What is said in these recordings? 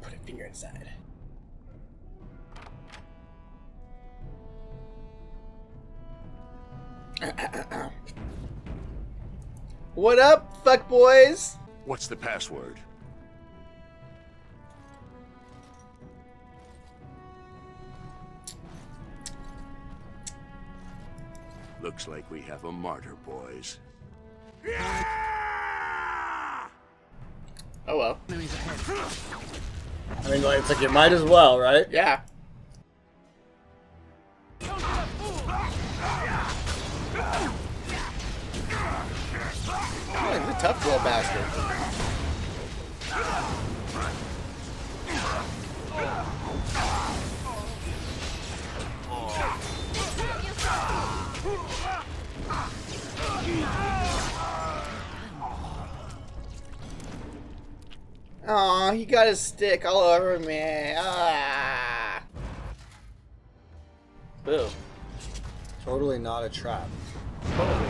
Put a finger inside. What up, fuck boys? What's the password? Looks like we have a martyr, boys. Yeah! Oh well. I mean, like, it's like you might as well, right? Yeah. Oh, he's a tough little bastard. Aw, he got his stick all over me. Ah. Boo. Totally not a trap. Totally.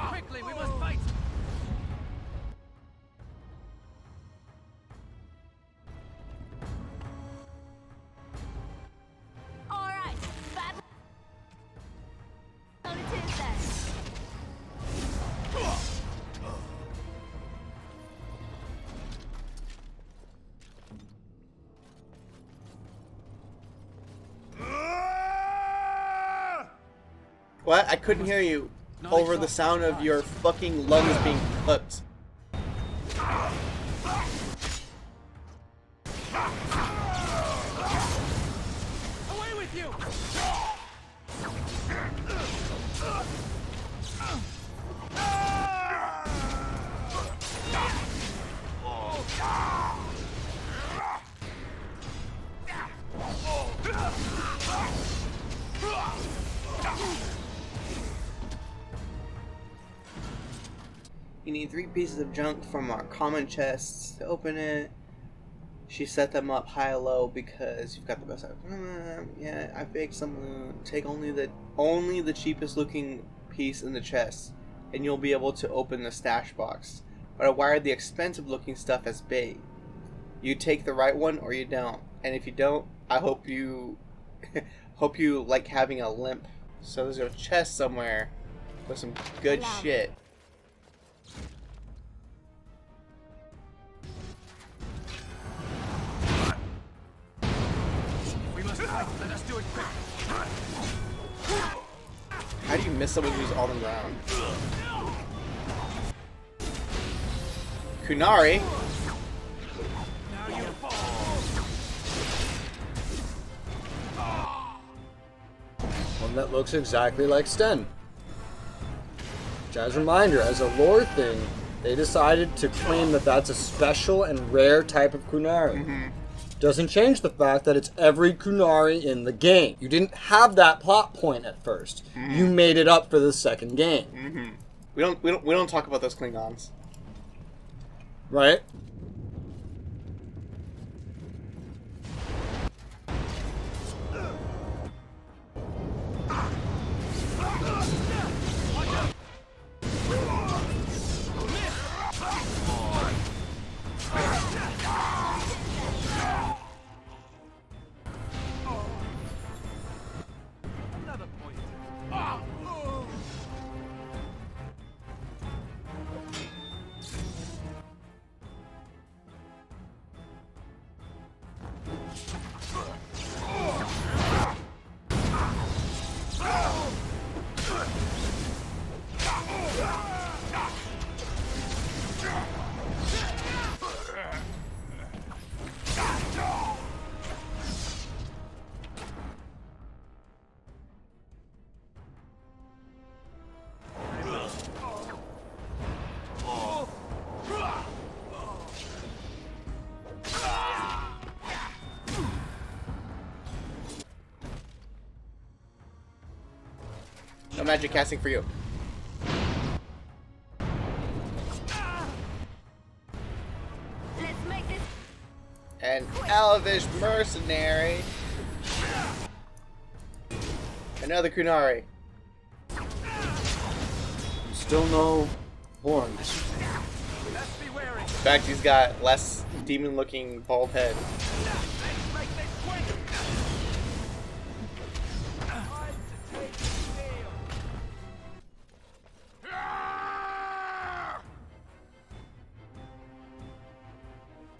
Quickly, we must fight. All right, battle. On it is then. What? I couldn't hear you over the sound of your fucking lungs being cooked. Away with you. You need 3 pieces of junk from our common chests to open it. She set them up high-low because you've got the best. Yeah, I baked some. Take only the cheapest looking piece in the chest, and you'll be able to open the stash box. But I wired the expensive looking stuff as bait. You take the right one or you don't, and if you don't, I hope you like having a limp. So there's a chest somewhere with some good shit. We must fight. Let us do it quick. How do you miss someone who's all around? Kunari. Now you fall. One that looks exactly like Sten. Which, as a reminder, as a lore thing, they decided to claim that that's a special and rare type of Kunari. Doesn't change the fact that it's every Kunari in the game. You didn't have that plot point at first. You made it up for the second game. We don't talk about those Klingons. Right? Another point. No magic casting for you. Let's make this An elvish mercenary. Another Kunari. Still no horns. Let's be wary. In fact, he's got less demon-looking bald head. Let's make this quick. Time to take the field.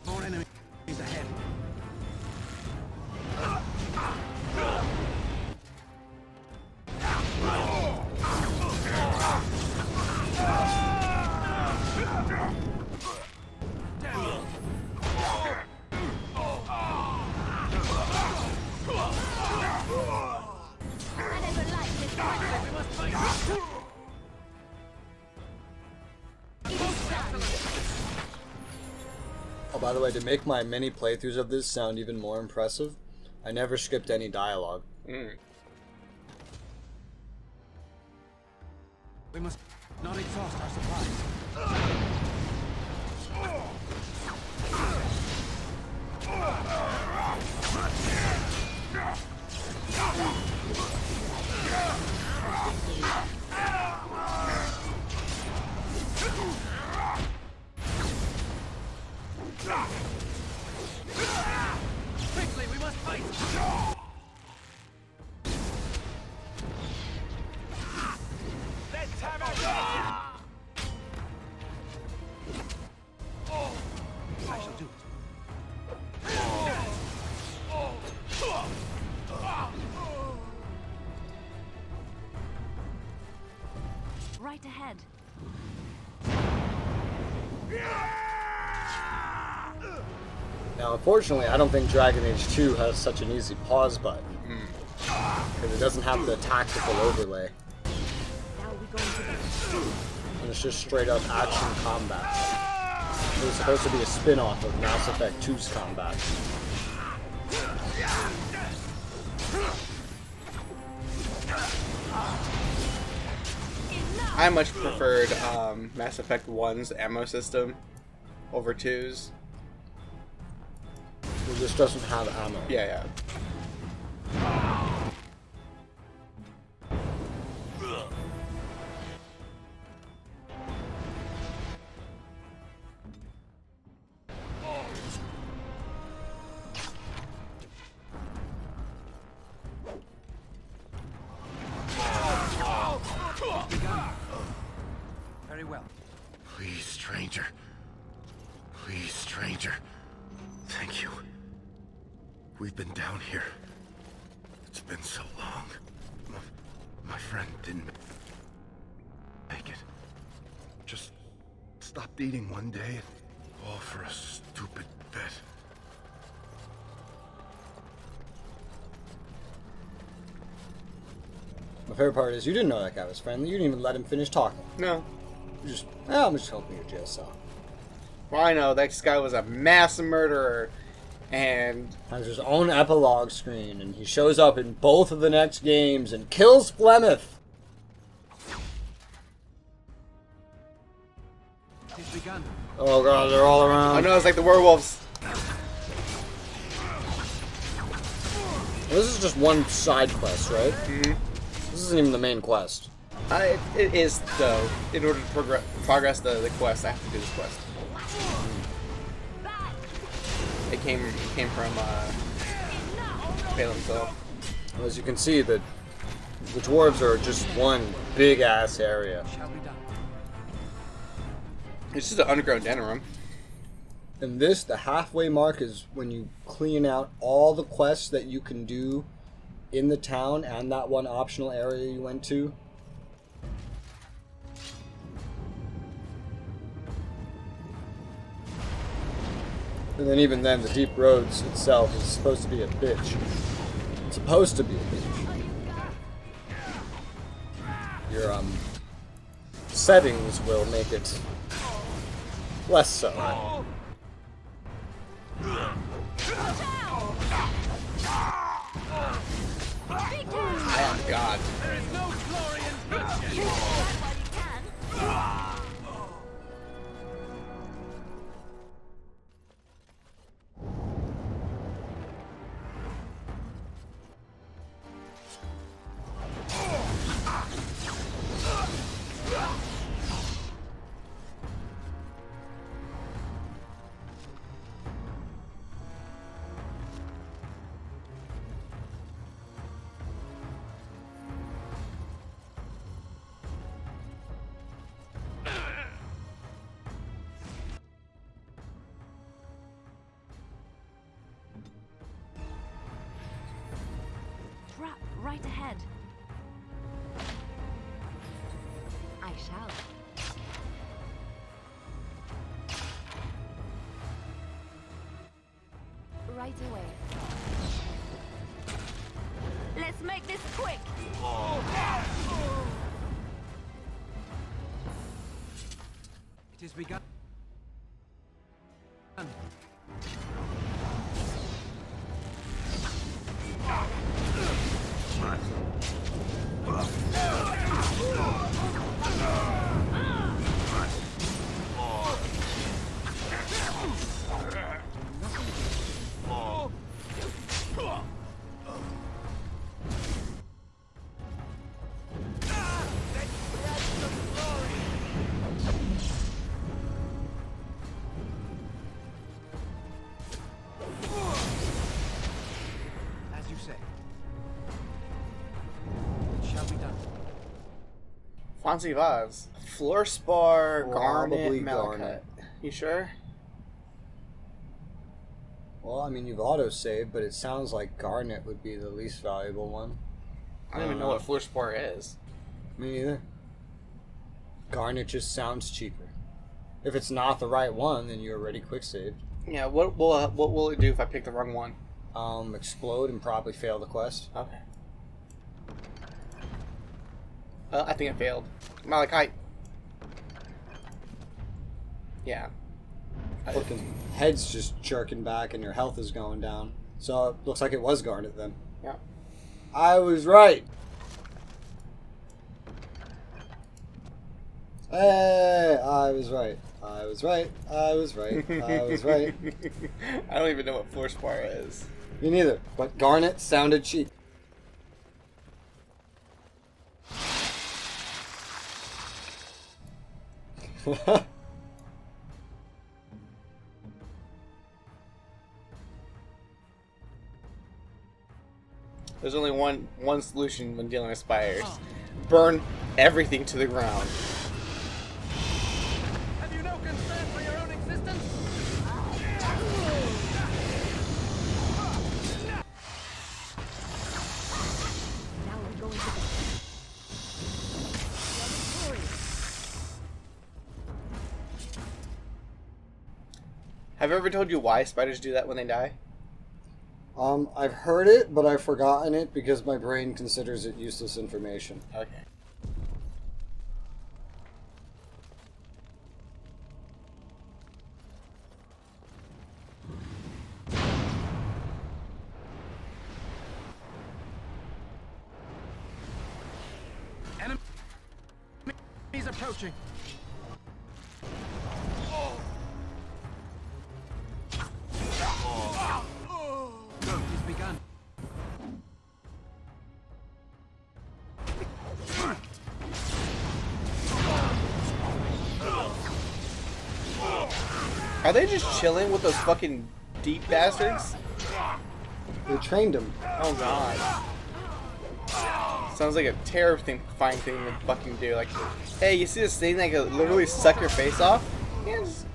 More enemies ahead. I never liked this one. We must fight. It is done. Oh, by the way, to make my mini playthroughs of this sound even more impressive, I never skipped any dialogue. We must not exhaust our supplies. Quickly, we must fight. Let's have it. I shall do it. Right ahead. Now, unfortunately, I don't think Dragon Age 2 has such an easy pause button. Because it doesn't have the tactical overlay. Now we're going to the... And it's just straight up action combat. It was supposed to be a spin-off of Mass Effect 2's combat. I much preferred Mass Effect 1's ammo system over 2's. It just doesn't have ammo. Yeah. Very well. Please, stranger. Please, stranger. Thank you. We've been down here. It's been so long. My friend didn't make it. Just stopped eating one day, all for a stupid bet. My favorite part is you didn't know that guy was friendly. You didn't even let him finish talking. No. You just, I'm just helping your jail cell. Well, I know this guy was a mass murderer, and Has his own epilogue screen, and he shows up in both of the next games and kills Flemeth. It's begun. Oh god, they're all around. I know it's like the werewolves. This is just one side quest, right? Mm-hmm. This isn't even the main quest. It is, though. In order to progress the quest, I have to do this quest. It came from Phelan himself. As you can see, the dwarves are just one big ass area. Shall be done. It's just an underground den room. And this, the halfway mark, is when you clean out all the quests that you can do in the town and that one optional area you went to. And then even then, the Deep Roads itself is supposed to be a bitch. It's supposed to be a bitch. Your settings will make it less so. Oh god. There is no glory in bloodshed. While you can. right ahead. I shall. Right away. Let's make this quick. It is begun. As you say. It shall be done. Fancy vase. Fluorspar, Probably garnet, malachite. You sure? Well, I mean, you've auto-saved, but it sounds like garnet would be the least valuable one. I don't even know what fluorspar is. Me neither. Garnet just sounds cheaper. If it's not the right one, then you're already quick-saved. Yeah, what will it do if I pick the wrong one? Explode and probably fail the quest. Okay. I think it failed. Malachite. Yeah. Fucking head's just jerking back and your health is going down. So it looks like it was garnet then. Yeah. I was right. Hey, I was right. I was right. I was right. I was right. I don't even know what fluorspar is. Me neither. But garnet sounded cheap. There's only one solution when dealing with spiders. Burn everything to the ground. Have you no concern for your own existence? Now we're going to bed. Have I ever told you why spiders do that when they die? I've heard it, but I've forgotten it because my brain considers it useless information. Okay. Enemies approaching. It is begun. Are they just chilling with those fucking deep bastards? They trained him. Oh god. Sounds like a terrifying thing to fucking do. Like, hey, you see this thing that could literally suck your face off? Yeah, just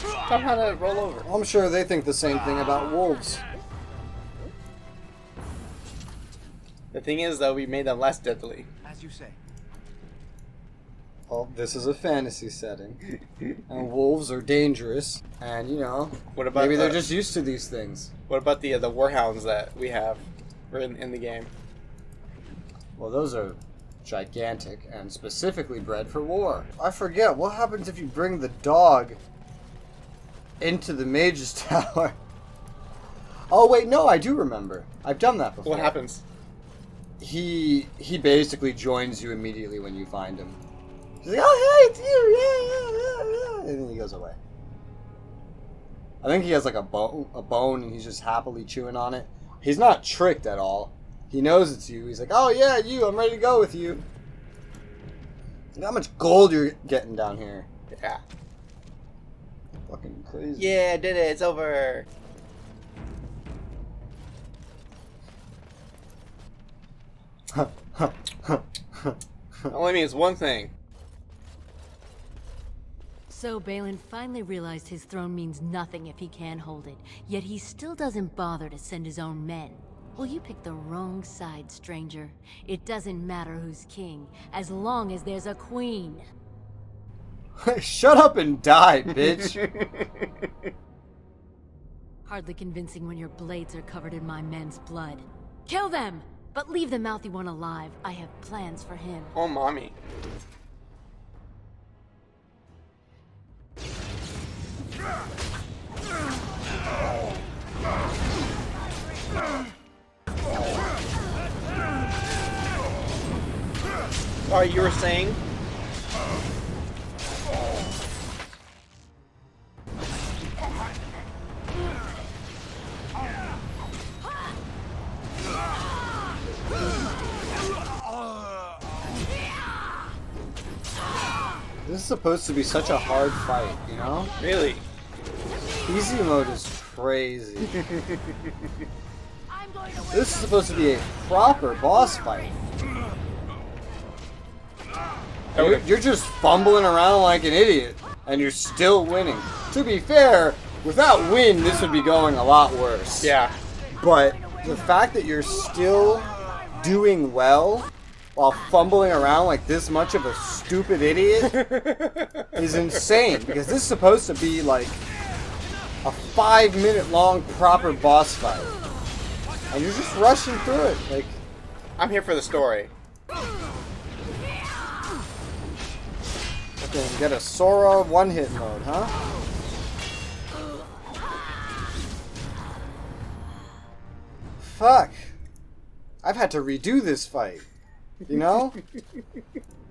tell them how to roll over. I'm sure they think the same thing about wolves. The thing is, though, we made them less deadly. As you say. Well, this is a fantasy setting, and wolves are dangerous, and you know, What about maybe they're the- just used to these things. What about the warhounds that we have in the game? Well, those are gigantic and specifically bred for war. I forget, what happens if you bring the dog into the mage's tower? Oh wait, no, I do remember. I've done that before. What happens? He basically joins you immediately when you find him. He's like, oh hey, it's you, yeah, and then he goes away. I think he has like a bone, and he's just happily chewing on it. He's not tricked at all. He knows it's you. He's like, oh yeah, you, I'm ready to go with you. Look how much gold you're getting down here. Yeah. Fucking crazy. Yeah, I did it. It's over. Only means one thing. So Balin finally realized his throne means nothing if he can't hold it, yet he still doesn't bother to send his own men. Well, you picked the wrong side, stranger. It doesn't matter who's king, as long as there's a queen. Shut up and die, bitch. Hardly convincing when your blades are covered in my men's blood. Kill them! But leave the mouthy one alive. I have plans for him. Oh, mommy. Sorry, you were saying? This is supposed to be such a hard fight, you know? Really? Easy mode is crazy. This is supposed to be a proper boss fight. You're just fumbling around like an idiot, and you're still winning. To be fair, without win, this would be going a lot worse. Yeah. But the fact that you're still doing well while fumbling around like this much of a stupid idiot is insane, because this is supposed to be like a 5-minute long proper boss fight. And you're just rushing through it. Like, I'm here for the story. okay, get a Sora one-hit mode, huh? Fuck. I've had to redo this fight. You know?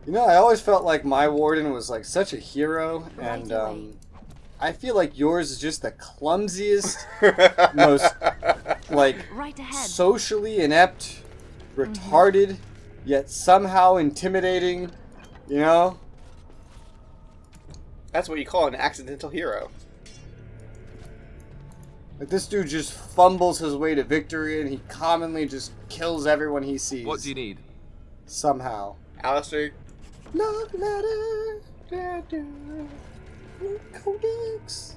I always felt like my warden was like such a hero, and I feel like yours is just the clumsiest, most like socially inept, retarded, yet somehow intimidating, you know? That's what you call an accidental hero. Like, this dude just fumbles his way to victory, and he commonly just kills everyone he sees. What do you need? Somehow. Alistair. Love letter. Codex.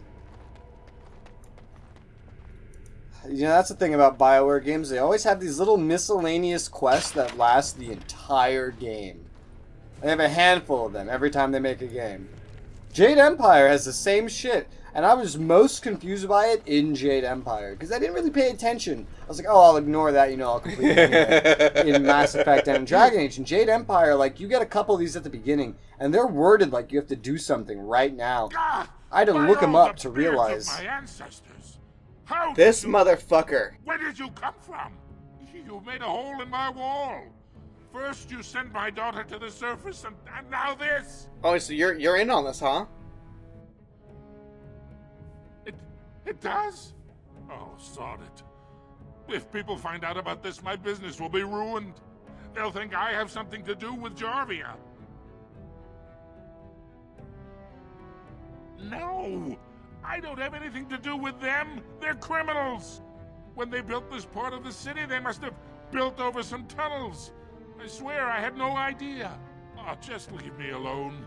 That's the thing about BioWare games. They always have these little miscellaneous quests that last the entire game. They have a handful of them every time they make a game. Jade Empire has the same shit, and I was most confused by it in Jade Empire, because I didn't really pay attention. I was like, oh, I'll ignore that, I'll complete it in Mass Effect and in Dragon Age. In Jade Empire, like, you get a couple of these at the beginning, and they're worded like you have to do something right now. I had to look them up to realize. My ancestors. How This did you, motherfucker. Where did you come from? You made a hole in my wall. First you sent my daughter to the surface, and now this. Oh, so you're in on this, huh? It does? Oh, sod it. If people find out about this, my business will be ruined. They'll think I have something to do with Jarvia. No! I don't have anything to do with them. They're criminals. When they built this part of the city, they must have built over some tunnels. I swear I had no idea. Oh, just leave me alone.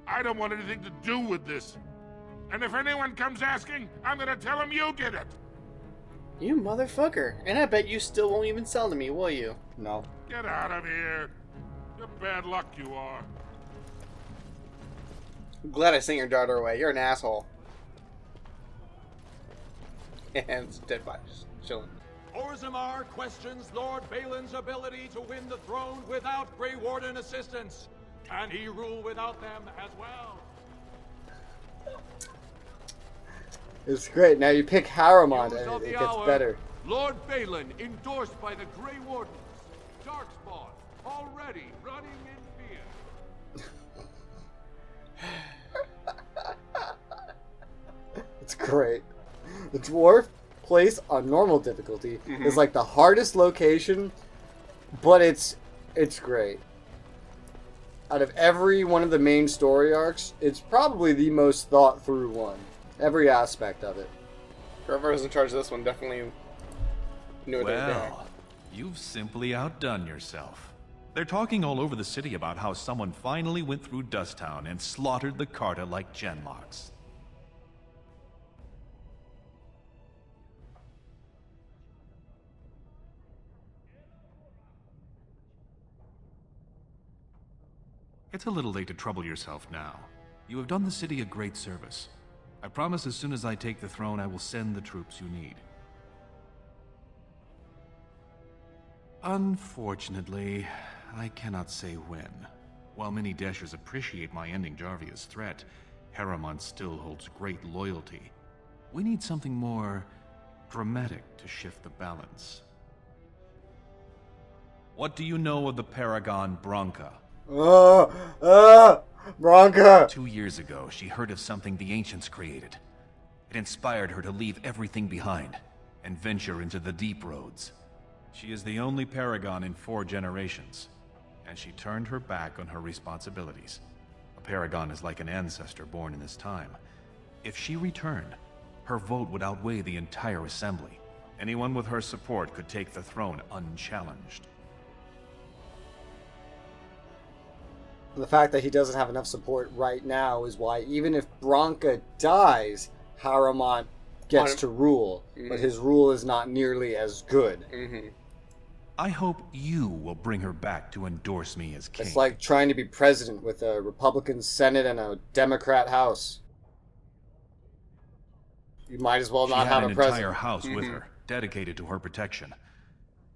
I don't want anything to do with this. And if anyone comes asking, I'm gonna tell them you did it. You motherfucker. And I bet you still won't even sell to me, will you? No. Get out of here. You're bad luck you are. I'm glad I sent your daughter away. You're an asshole. And it's dead body just chilling. Orzammar questions Lord Balin's ability to win the throne without Grey Warden assistance. Can he rule without them as well? It's great. Now you pick Haramond News of and the it gets hour. better. Lord Balin endorsed by the Grey Wardens. Darkspawn already running in fear. It's great. The dwarf place on normal difficulty is like the hardest location, but it's great. Out of every one of the main story arcs, it's probably the most thought through one. Every aspect of it. Whoever was in charge of this one definitely knew what they were doing. Well, you've simply outdone yourself. They're talking all over the city about how someone finally went through Dust Town and slaughtered the Carta like Genlocks. It's a little late to trouble yourself now. You have done the city a great service. I promise as soon as I take the throne, I will send the troops you need. Unfortunately, I cannot say when. While many Dashers appreciate my ending Jarvia's threat, Harriman still holds great loyalty. We need something more dramatic to shift the balance. What do you know of the Paragon Branka? Branka! 2 years ago, she heard of something the Ancients created. It inspired her to leave everything behind and venture into the deep roads. She is the only Paragon in 4 generations, and she turned her back on her responsibilities. A Paragon is like an ancestor born in this time. If she returned, her vote would outweigh the entire assembly. Anyone with her support could take the throne unchallenged. The fact that he doesn't have enough support right now is why even if Branka dies, Harriman gets to rule, but his rule is not nearly as good. I hope you will bring her back to endorse me as king. It's like trying to be president with a Republican Senate and a Democrat House. You might as well not have a an president. entire house with her, dedicated to her protection.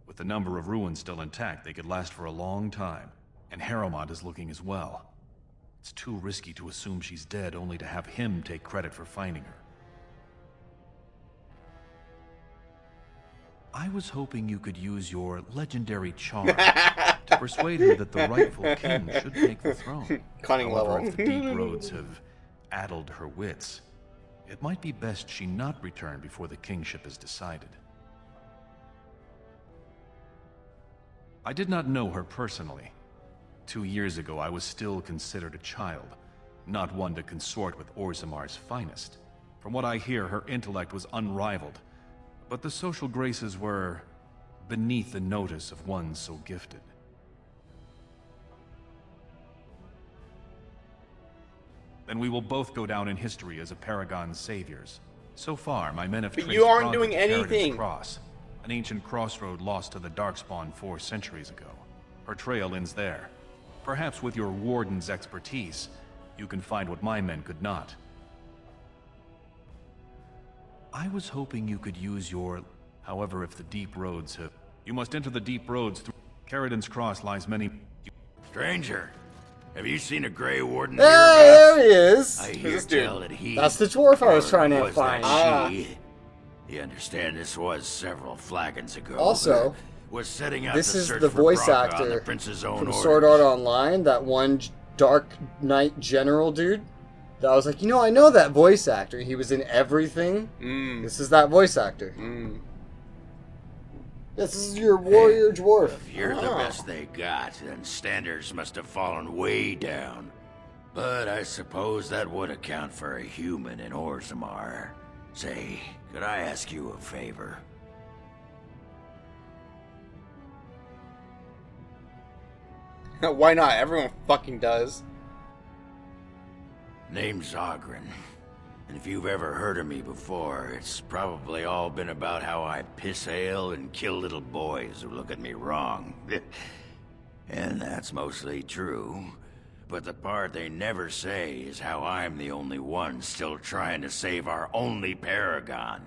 With the number of ruins still intact, they could last for a long time. And Harriman is looking as well. It's too risky to assume she's dead only to have him take credit for finding her. I was hoping you could use your legendary charm to persuade her that the rightful king should take the throne. Cunning However, level. if the deep roads have addled her wits, it might be best she not return before the kingship is decided. I did not know her personally. 2 years ago, I was still considered a child, not one to consort with Orzamar's finest. From what I hear, her intellect was unrivaled, but the social graces were beneath the notice of one so gifted. Then we will both go down in history as a Paragon's saviors. So far, my men have But traced you aren't Branka doing to Karadin's anything. Cross, an ancient crossroad lost to the Darkspawn 4 centuries ago. Her trail ends there. Perhaps with your warden's expertise, you can find what my men could not. I was hoping you could use your... However, if the deep roads have... You must enter the deep roads through... Karadin's Cross lies many... Stranger, have you seen a Grey Warden Hey, there he is! I hear this dude? tell that he... That's the dwarf I was or trying to was find. that she? You understand this was several flagons ago. Also, was setting out this to is search the for voice Branka on actor the Prince's own from orders. Sword Art Online, that one Dark Knight General dude. That I was like, I know that voice actor. He was in everything. This is that voice actor. This is your warrior dwarf. If you're the best they got, then standards must have fallen way down. But I suppose that would account for a human in Orzammar. Say, could I ask you a favor? Why not? Everyone fucking does. Name's Ogren. And if you've ever heard of me before, it's probably all been about how I piss ale and kill little boys who look at me wrong. And that's mostly true. But the part they never say is how I'm the only one still trying to save our only Paragon.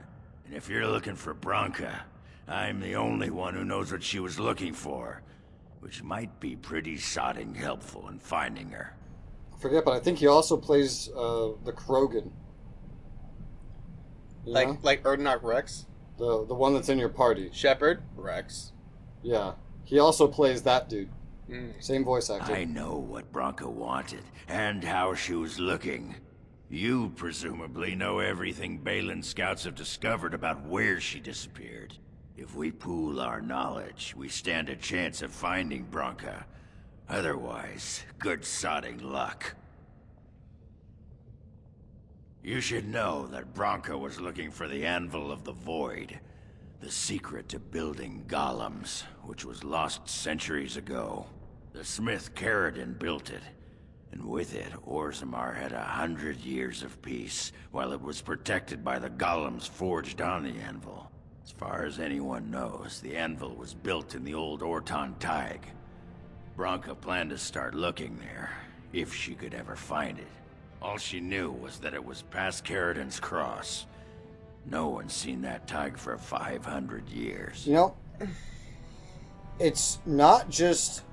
And if you're looking for Branka, I'm the only one who knows what she was looking for. Which might be pretty sodding helpful in finding her. I forget, but I think he also plays the Krogan. You know? Like Erdnark Rex? The one that's in your party. Shepard? Rex. Yeah. He also plays that dude. Same voice actor. I know what Branka wanted, and how she was looking. You presumably know everything Balin scouts have discovered about where she disappeared. If we pool our knowledge, we stand a chance of finding Branka. Otherwise, good sodding luck. You should know that Branka was looking for the Anvil of the Void, the secret to building golems, which was lost centuries ago. The smith Karadin built it, and with it, Orzammar had 100 years of peace, while it was protected by the golems forged on the anvil. As far as anyone knows, the anvil was built in the old Orton Tig. Branka planned to start looking there, if she could ever find it. All she knew was that it was past Carradin's Cross. No one's seen that tug for 500 years. You know, it's not just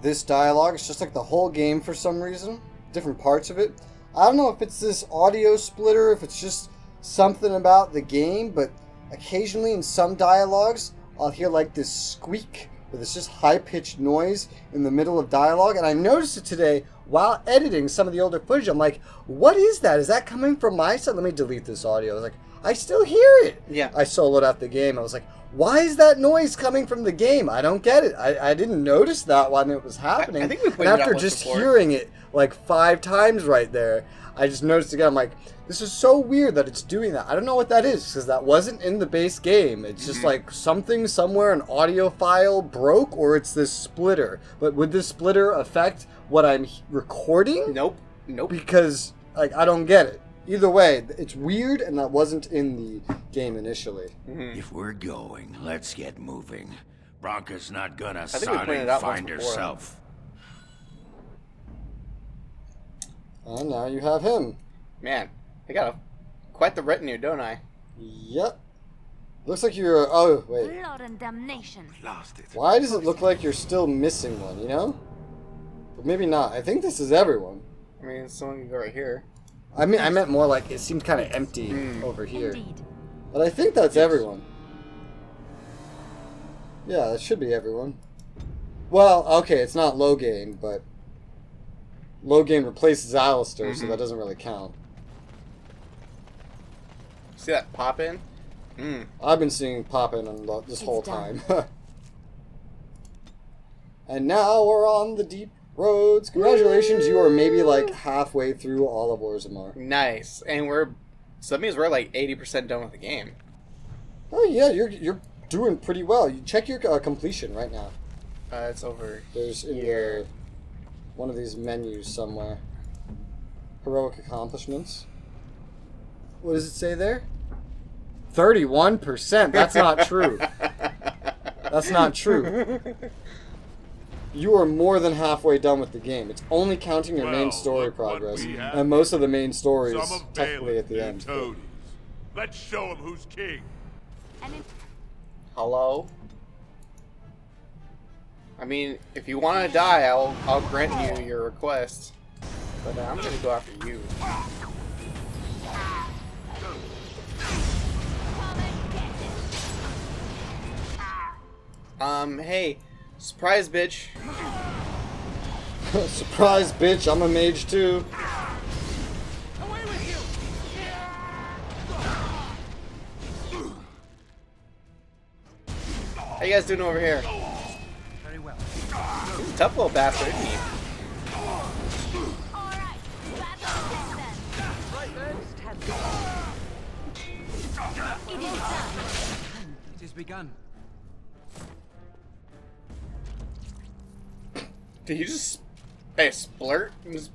this dialogue, it's just like the whole game for some reason. Different parts of it. I don't know if it's this audio splitter, if it's just something about the game, but occasionally in some dialogues, I'll hear like this squeak, or this just high-pitched noise in the middle of dialogue, and I noticed it today while editing some of the older footage. I'm like, what is that? Is that coming from my side? Let me delete this audio. I was like, I still hear it. Yeah. I soloed out the game. I was like, why is that noise coming from the game? I don't get it. I didn't notice that when it was happening. I think we and pointed after out just before. hearing it like 5 times right there, I just noticed again. I'm like, this is so weird that it's doing that. I don't know what that is, because that wasn't in the base game. It's just like something somewhere, an audio file broke, or it's this splitter. But would this splitter affect what I'm recording? Nope. Because like I don't get it. Either way, it's weird, and that wasn't in the game initially. If we're going, let's get moving. Bronca's not gonna think we sod pointed and out once find before. herself. And now you have him. Man, I got quite the retinue, don't I? Yep. Looks like you're... Oh, wait. Blood and damnation. Lost it. Why does it look like you're still missing one, you know? But maybe not. I think this is everyone. I mean, someone can go right here. I meant more like it seemed kind of empty over here. Indeed. But I think that's everyone. Yeah, that should be everyone. Well, okay, it's not Logain, but... Logain replaces Alistair, so that doesn't really count. See that pop in? I've been seeing Poppin on this whole done. time. And now we're on the deep roads. Congratulations, you are maybe like halfway through all of Orzammar. Nice. And so that means we're like 80% done with the game. Oh yeah, you're doing pretty well. You check your completion right now. It's over There's in here. one of these menus somewhere. Heroic accomplishments. What does it say there? 31%. That's not true. That's not true. You are more than halfway done with the game. It's only counting your main Well, story look what progress, we have. and most of the main story is Some of technically at the Balin's end. new toadies. Let's show him who's king. And in Hello? I mean, if you want to die, I'll grant you your request. But I'm gonna go after you. Hey, surprise, bitch. Surprise, bitch! I'm a mage too. Away with you! How you guys doing over here? Very well. He's a tough little bastard, isn't he? alright, battle then. Right then. It is done. It is begun. Did you just... Hey, splurt? Just-